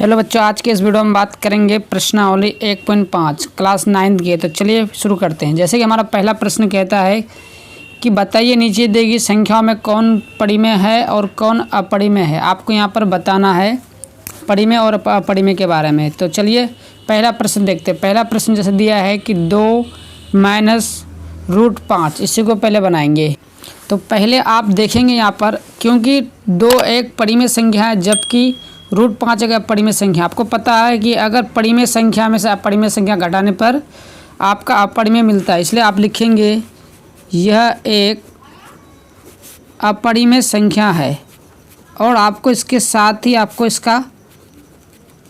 Hello बच्चों, आज के इस वीडियो में बात करेंगे प्रश्नावली 1.5 क्लास 9th की। तो चलिए शुरू करते हैं। जैसे कि हमारा पहला प्रश्न कहता है कि बताइए नीचे दी गई संख्याओं में कौन परिमेय है और कौन अपरिमेय है। आपको यहाँ पर बताना है परिमेय और अपरिमेय के बारे में। तो चलिए पहला प्रश्न देखते हैं। पहला प्रश्न जैसे दिया है कि 2 - √5, इसी को पहले बनाएंगे। तो पहले आप देखेंगे यहाँ पर, क्योंकि 2 एक परिमेय संख्या है जबकि √5 एक अपरिमेय संख्या। आपको पता है कि अगर परिमेय संख्या में से अपरिमेय संख्या घटाने पर आपका अपरिमेय मिलता है, इसलिए आप लिखेंगे यह एक अपरिमेय संख्या है। और आपको इसके साथ ही आपको इसका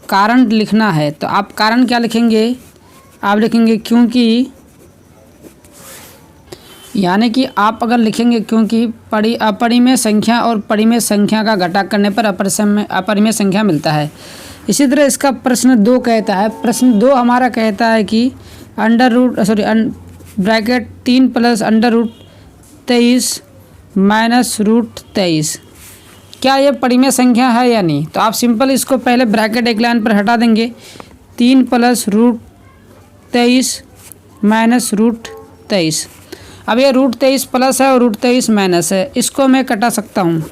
कारण लिखना है। तो आप कारण क्या लिखेंगे? आप लिखेंगे क्योंकि, यानी कि आप अगर लिखेंगे क्योंकि अपरिमेय संख्या और परिमेय संख्या का घटा करने पर अपरिमेय संख्या मिलता है। इसी तरह इसका प्रश्न 2 कहता है। प्रश्न 2 हमारा कहता है कि √3 + √23 - √23, क्या ये परिमेय संख्या है या नहीं? तो आप सिंपल इसको पहले ब्रैकेट एक लाइन पर हटा देंगे। 3 + √23 - √23। अब ये √23 प्लस है और √23 माइनस है, इसको मैं कटा सकता हूँ।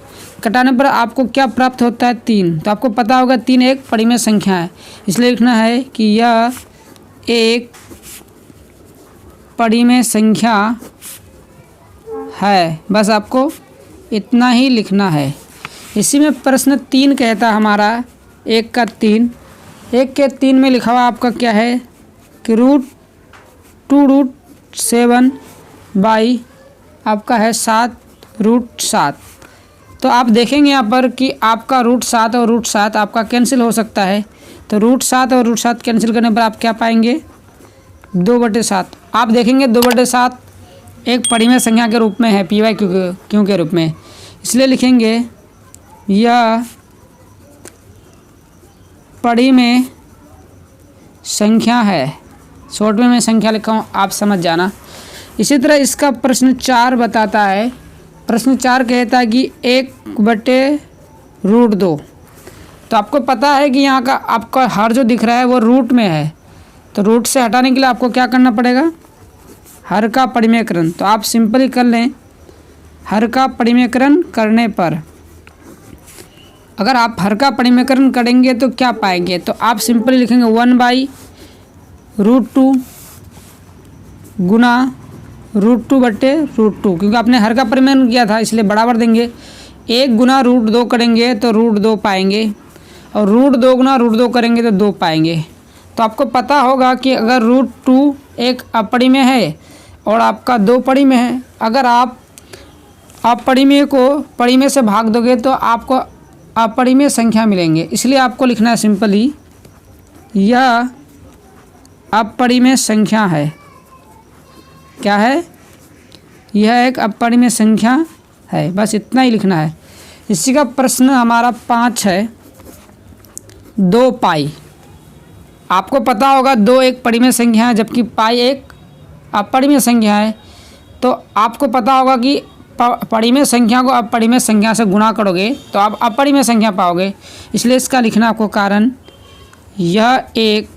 कटाने पर आपको क्या प्राप्त होता है? 3। तो आपको पता होगा 3 एक परिमेय संख्या है, इसलिए लिखना है कि यह एक परिमेय संख्या है। बस आपको इतना ही लिखना है। इसी में प्रश्न 3 कहता है हमारा 1 का 3। 1 के 3 में लिखा हुआ आपका क्या है कि √2√7 बाई आपका है 7√7। तो आप देखेंगे यहाँ पर कि आपका √7 और √7 आपका कैंसिल हो सकता है। तो √7 और √7 कैंसिल करने पर आप क्या पाएंगे? 2/7। आप देखेंगे 2/7 एक परिमेय संख्या के रूप में है, PY के रूप में, इसलिए लिखेंगे यह परिमेय संख्या है। शॉर्ट में मैं संख्या लिखा हूँ, आप समझ जाना। इसी तरह इसका प्रश्न 4 बताता है। प्रश्न 4 कहता है कि 1/√2। तो आपको पता है कि यहाँ का आपका हर जो दिख रहा है वो रूट में है, तो रूट से हटाने के लिए आपको क्या करना पड़ेगा? हर का परिमेयकरण। तो आप सिंपली कर लें, हर का परिमेयकरण करने पर अगर आप हर का परिमेयकरण करेंगे तो क्या पाएंगे? तो आप सिंपली लिखेंगे 1/√2 गुना √2/√2, क्योंकि आपने हर का परिमेय किया था इसलिए बराबर देंगे। 1 गुना √2 करेंगे तो √2 पाएंगे, और √2 गुना √2 करेंगे तो 2 पाएंगे। तो आपको पता होगा कि अगर √2 एक अपरिमेय है और आपका 2 परिमेय है, अगर आप अपरिमेय को परिमेय से भाग दोगे तो आपको अपरिमेय संख्या मिलेंगे। इसलिए आपको लिखना है सिंपली यह अपरिमेय संख्या है। क्या है? यह एक अपरिमेय संख्या है। बस इतना ही लिखना है। इसी का प्रश्न हमारा 5 है 2 पाई। आपको पता होगा 2 एक परिमेय संख्या है जबकि पाई एक अपरिमेय संख्या है। तो आपको पता होगा कि परिमेय संख्या को अपरिमेय संख्या से गुणा करोगे तो आप अपरिमेय संख्या पाओगे, इसलिए इसका लिखना आपको कारण यह एक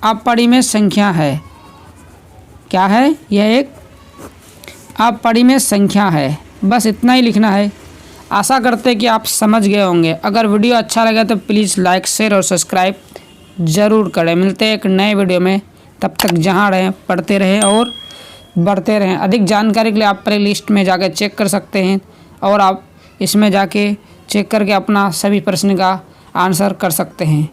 अपरिमेय संख्या है। क्या है? यह एक अपरिमेय संख्या है। बस इतना ही लिखना है। आशा करते हैं कि आप समझ गए होंगे। अगर वीडियो अच्छा लगा तो प्लीज़ लाइक, शेयर और सब्सक्राइब ज़रूर करें। मिलते हैं एक नए वीडियो में, तब तक जहाँ रहें पढ़ते रहें और बढ़ते रहें। अधिक जानकारी के लिए आप प्ले लिस्ट में जाकर चेक कर सकते हैं और आप इसमें जाके चेक करके अपना सभी प्रश्न का आंसर कर सकते हैं।